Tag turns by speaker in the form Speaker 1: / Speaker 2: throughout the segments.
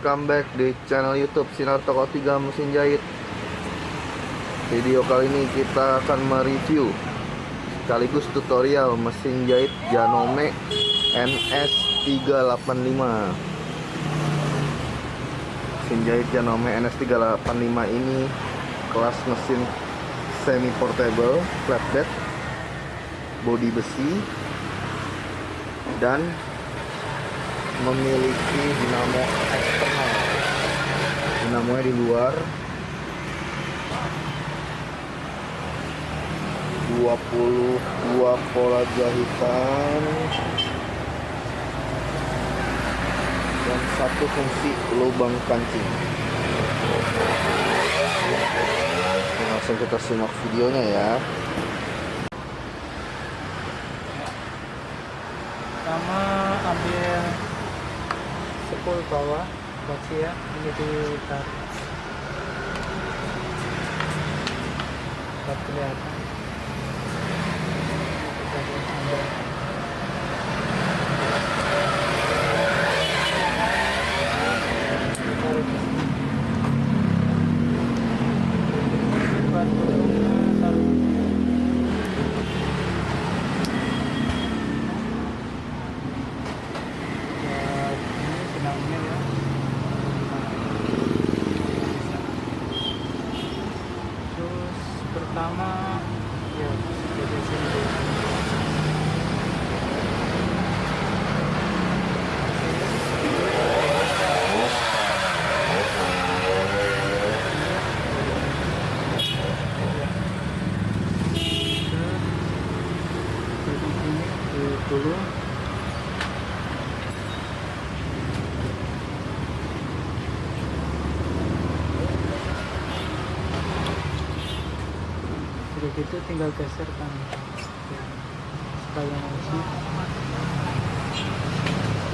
Speaker 1: welcome back di channel YouTube Sinar Toko 3 Mesin Jahit. Video kali ini kita akan mereview sekaligus tutorial mesin jahit Janome NS385. Mesin jahit Janome NS385 ini kelas mesin semi portable, flatbed, bodi besi, dan memiliki dinamo eksternal. Dinamonya di luar, 22 pola jahitan, dan satu fungsi lubang kancing. Langsung kita simak videonya ya.
Speaker 2: Pertama ambil sepul bawah baci ya, ini ditarik dapat kelihatan. Kita ambil pertama ya dari sini dulu udah gitu tinggal geserkan supaya masih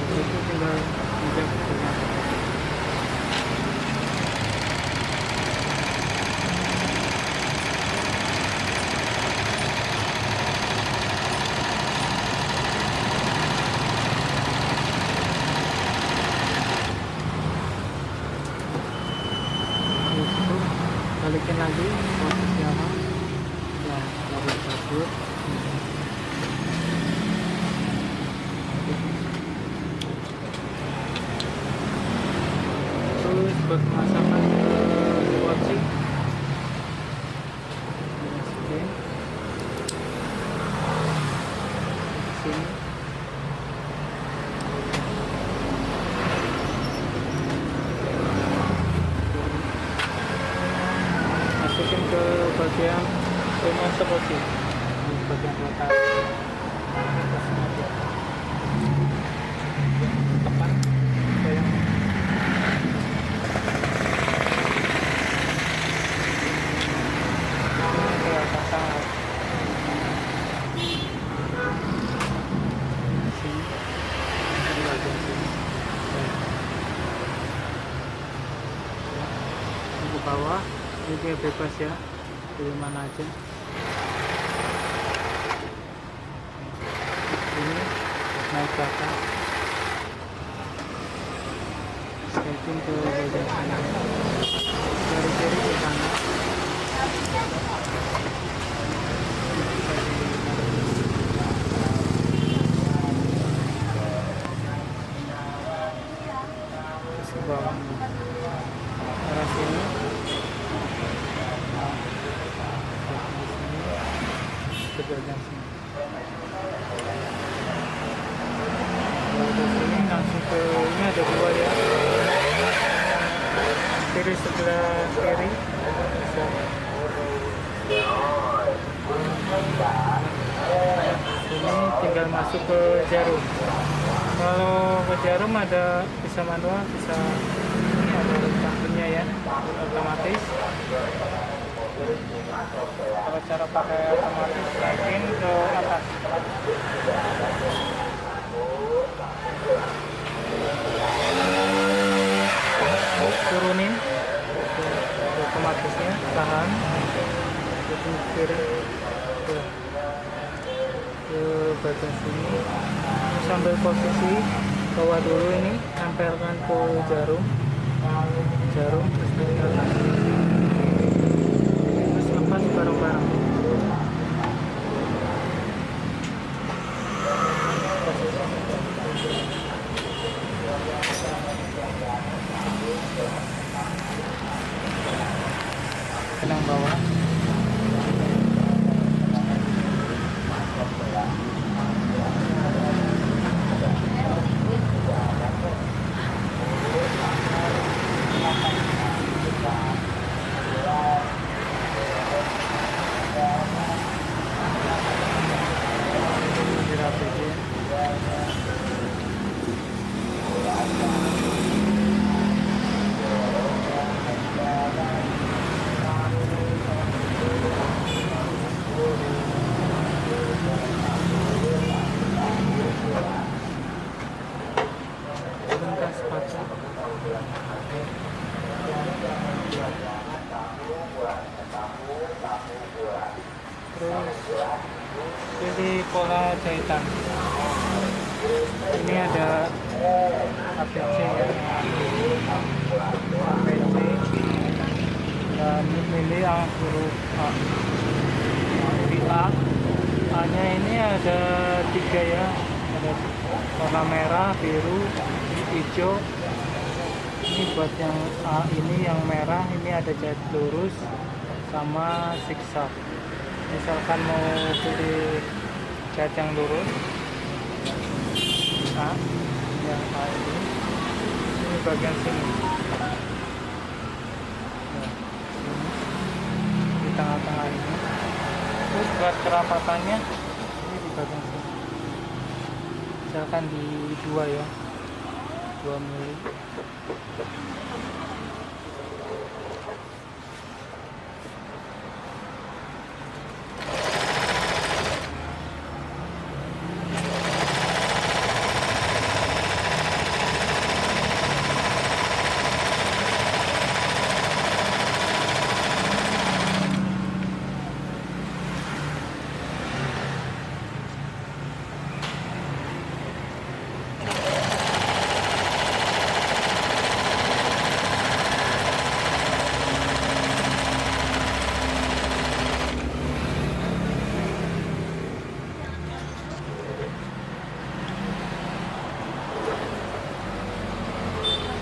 Speaker 2: itu tinggal injak balikin lagi posisi awal ya, baru kabur. Terus buat pemasangan watching dimasukin sini. Masukin ke bagian remote seperti bagian letak tekan yang pasang sini di bagian sini ke bawah. Ini dia bebas ya, pilih mana aja. Ini naik ke atas, setting ke bagian sana, dari kiri ke sana. Terus ke bawah, arah sini. Ke bagian sini. Dari sini langsung ke ini ada dua ya. Kiri sebelah kiri. Sini tinggal masuk ke jarum. Kalau ke jarum ada bisa manual, bisa ini ada tampilannya ya, otomatis. Kalau cara pakai otomatis naikin ke atas, turunin otomatisnya, tahan jadi kiri ke bagian sini, sambil posisi bawah dulu ini tempelkan ke jarum. jarum terus pegangan, terus lepas bareng-bareng. Benang bawah. Dirapiin. Turunkan sepatu. Terus pilih pola jahitan. Ini ada ABC ya. ABC dan milih yang huruf A. Di A nya ini ada 3 ya, ada warna merah, biru, hijau. Ini buat yang A ini yang merah, ini ada jahit lurus sama zigzag. Misalkan mau pilih jahit yang lurus A, yang A ini bagian sini. Nah, sini di tengah-tengah ini. Terus buat kerapatannya ini di bagian sini. Misalkan di 2 ya, 2 mili.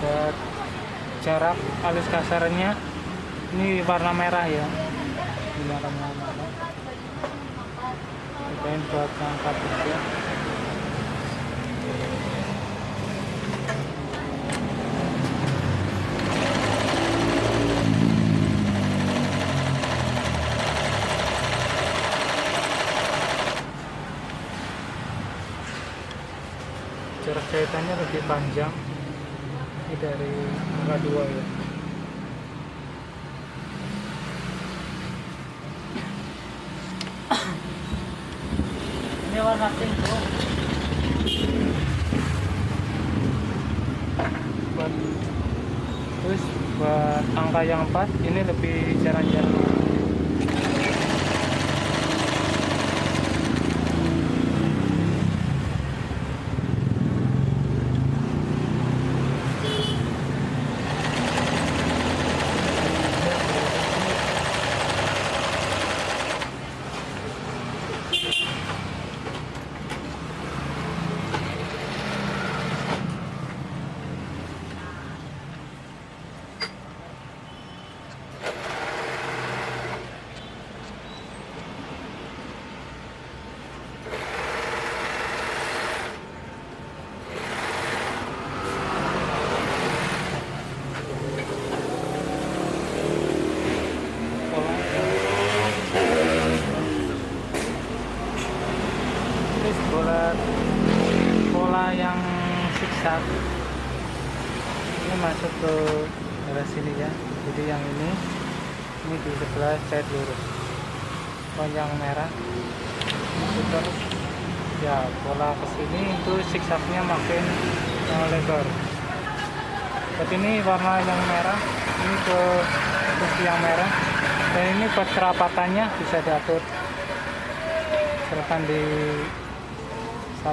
Speaker 2: Buat jarak alis kasarnya ini warna merah ya, ini warna merah. Cobain buat angkat juga. Jarak jahitannya lebih panjang ini dari angka 2 ya. Ini warna pink bro. Terus buat angka yang 4 ini lebih jarang-jarang. Terus pola yang zigzag ini masuk ke daerah sini ya. Jadi yang ini di sebelah jahit lurus. Kalau yang merah putar ya, pola ke sini itu zigzagnya makin lebar. Seperti ini warna yang merah, ini ke yang merah, dan ini buat kerapatannya bisa diatur. Silakan di 1.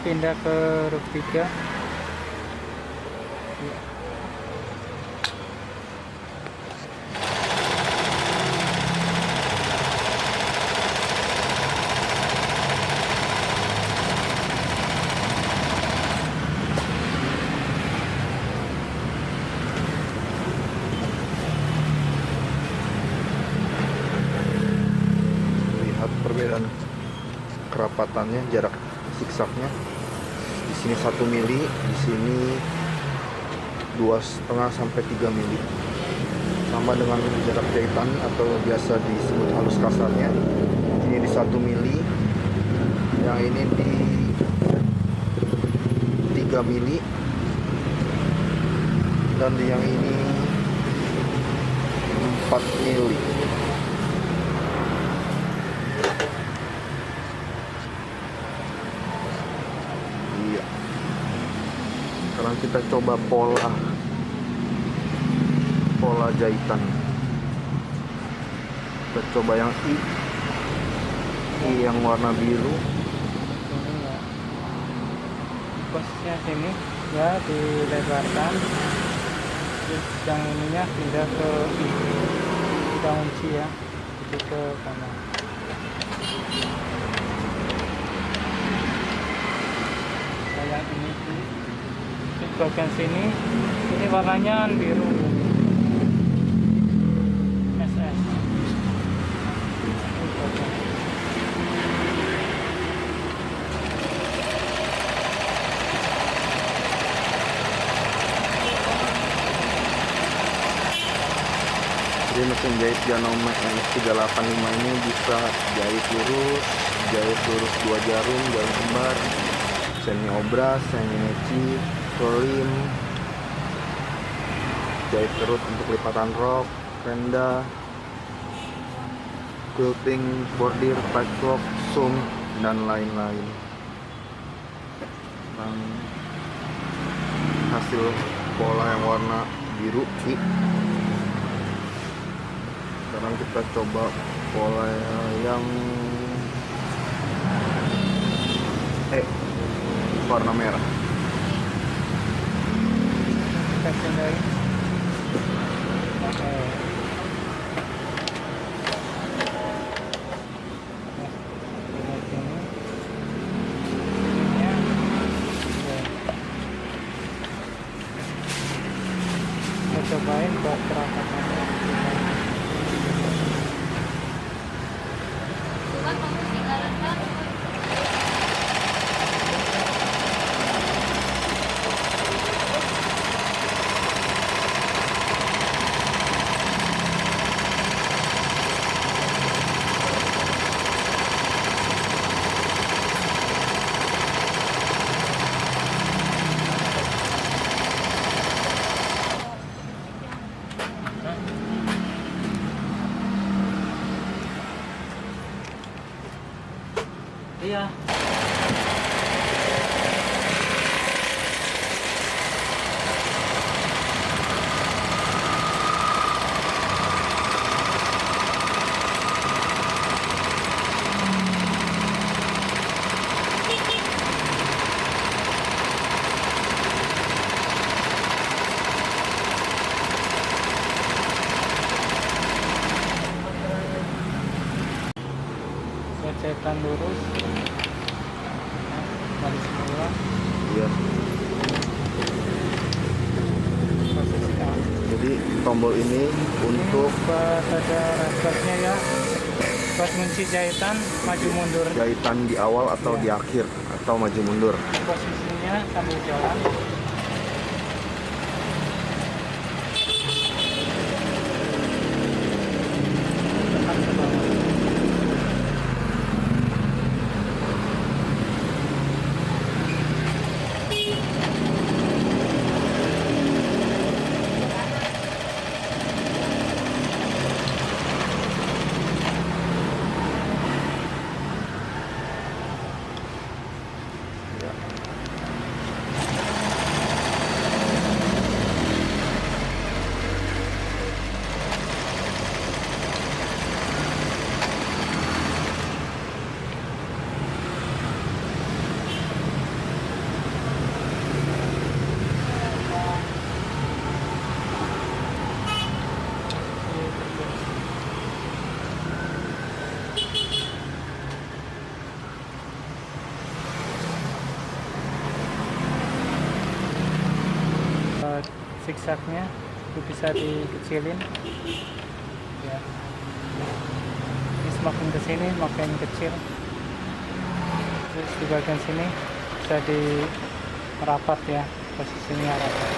Speaker 2: pindah ke roof 3.
Speaker 1: Lihat perbedaan kerapatannya, jarak siksaknya. Di sini 1 mili, di sini 2,5 sampai 3 mili. Sama dengan jarak jahitan atau biasa disebut halus kasarnya. Ini di 1 mili, yang ini di 3 mili, dan yang ini 4 mili. Iya. Sekarang kita coba pola jahitan. Kita coba yang I yang warna biru.
Speaker 2: Ini ya posnya sini ya dilebarkan, terus yang ininya pindah ke I, kita kunci ya, jadi ke kanan. Kayak ini sih, di bagian sini ini warnanya biru SS. Ini bagian.
Speaker 1: Jadi mesin jahit Janome NX385 ini bisa jahit lurus 2 jarum kembar, semi obras, semi neci, kelim, jahit kerut untuk lipatan rok, renda, quilting, bordir, patchwork, sum, dan lain-lain. Dan hasil pola yang warna biru I. Sekarang kita coba pola yang warna merah.
Speaker 2: Kita pindahin. Oke. Lihat ini. Ininya. Oke. Kita cobain buat kerapatannya. Iya. Jahitan lurus, balik semula.
Speaker 1: Iya.
Speaker 2: Posisi A.
Speaker 1: Jadi tombol ini untuk
Speaker 2: Buat ada reverse-nya ya, buat kunci jahitan maju mundur.
Speaker 1: jahitan di awal atau di akhir atau maju mundur.
Speaker 2: Posisinya sambil jalan. Tekan ke bawah. zigzagnya itu bisa dikecilin ya. Ini semakin kesini makin kecil. Terus di bagian sini bisa di rapat ya, posisinya rapat.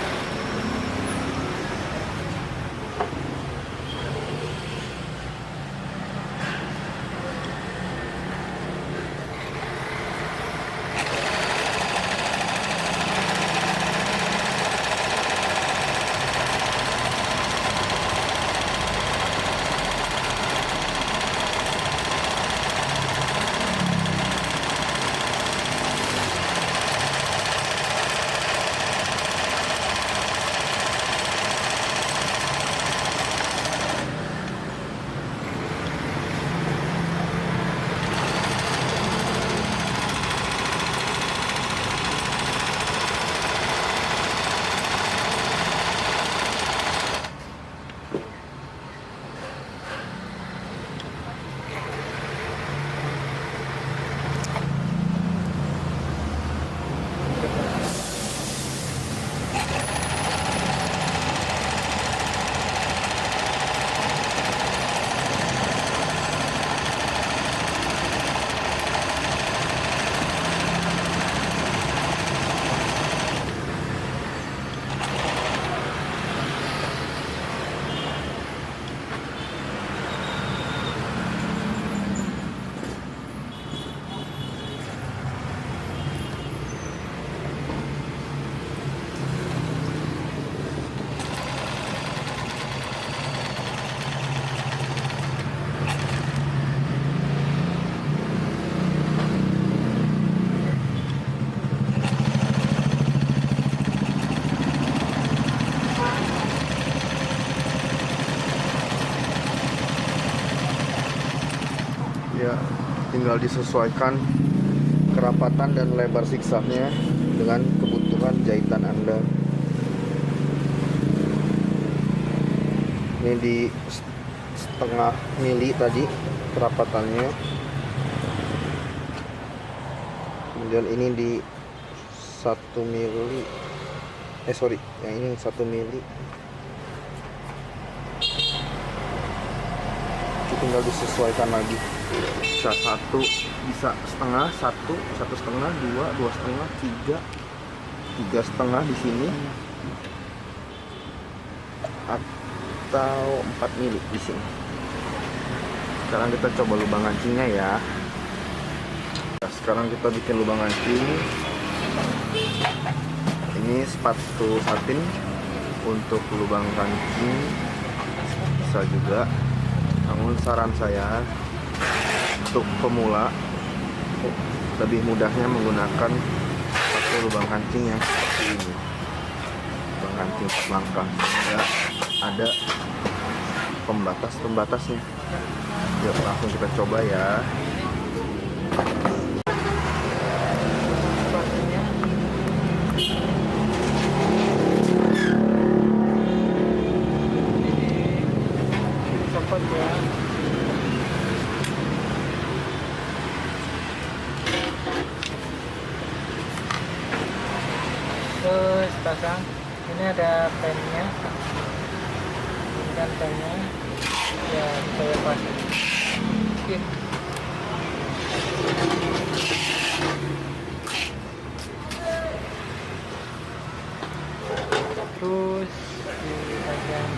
Speaker 1: Ya, tinggal disesuaikan kerapatan dan lebar zigzagnya dengan kebutuhan jahitan Anda. Ini di setengah mili tadi kerapatannya, kemudian ini di 1 mili, yang ini 1 mili. Tinggal disesuaikan lagi, bisa 1, bisa setengah, 1,5, 2, 2,5, 3,5 di sini, atau 4 mili di sini. Sekarang kita coba lubang kancingnya ya. Nah, sekarang kita bikin lubang kancing. Ini sepatu satin untuk lubang kancing bisa juga. Namun saran saya untuk pemula lebih mudahnya menggunakan satu lubang kancing yang seperti ini, lubang kancing 4 langkah, sehingga ada pembatasnya. Yuk langsung kita coba ya.
Speaker 2: Ya. Terus pasang, ini ada pennya, ini kan pennya, ya saya pasang. Oke. Terus di bagian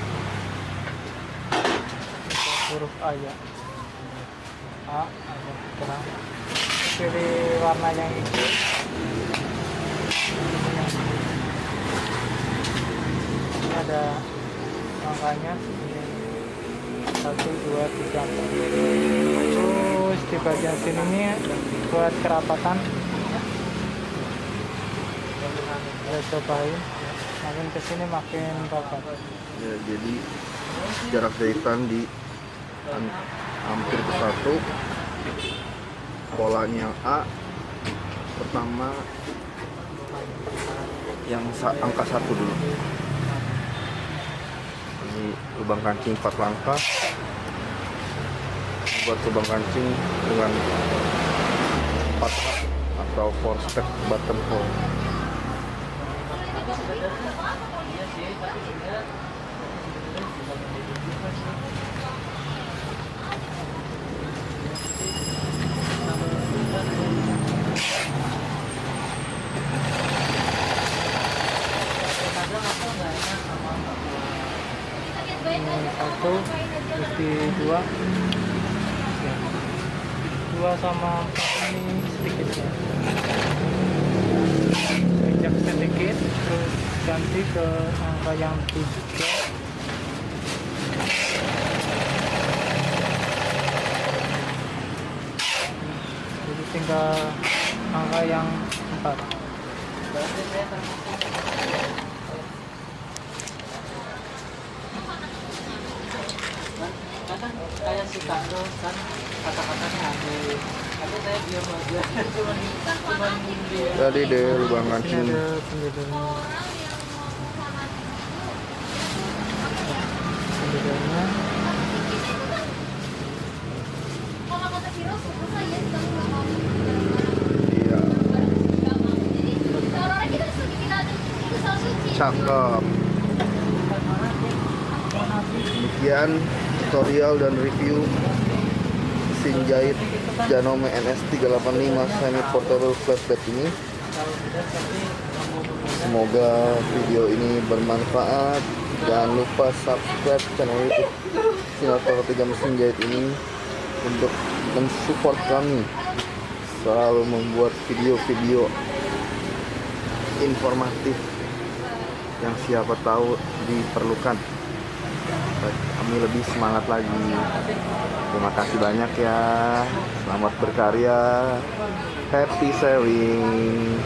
Speaker 2: huruf A ya, ada terang, pilih warna yang hijau. Ini ada angkanya 1, 2, 3, 4. Terus di bagian sini nih buat kerapatan, kita cobain, makin kesini makin rapat
Speaker 1: Ya, jadi jarak jahitan di hampir bersatu. Polanya A, pertama yang angka 1 dulu. Ini lubang kancing 4 langkah. Buat lubang kancing dengan 4 atau 4 step button hole.
Speaker 2: Satu, Gusti dua, ya. Dua sama empat ini sedikit ya. Injak sedikit, terus ganti ke angka yang 3. Jadi tinggal angka yang 4.
Speaker 3: Kadang kayak si Kado kan kata-katanya ada saya diam aja cuman dia
Speaker 1: Tadi deh lubang
Speaker 2: Ini
Speaker 1: kancing.
Speaker 2: ada penjaganya. Penjaganya.
Speaker 1: Iya, cakep. Demikian tutorial dan review mesin jahit Janome NS385 semi portable flatbed ini. Semoga video ini bermanfaat. Jangan lupa subscribe channel YouTube Sinar Toko 3 Mesin Jahit ini untuk mensupport kami selalu membuat video-video informatif yang siapa tahu diperlukan. Kami lebih semangat lagi. Terima kasih banyak ya. Selamat berkarya. Happy selling.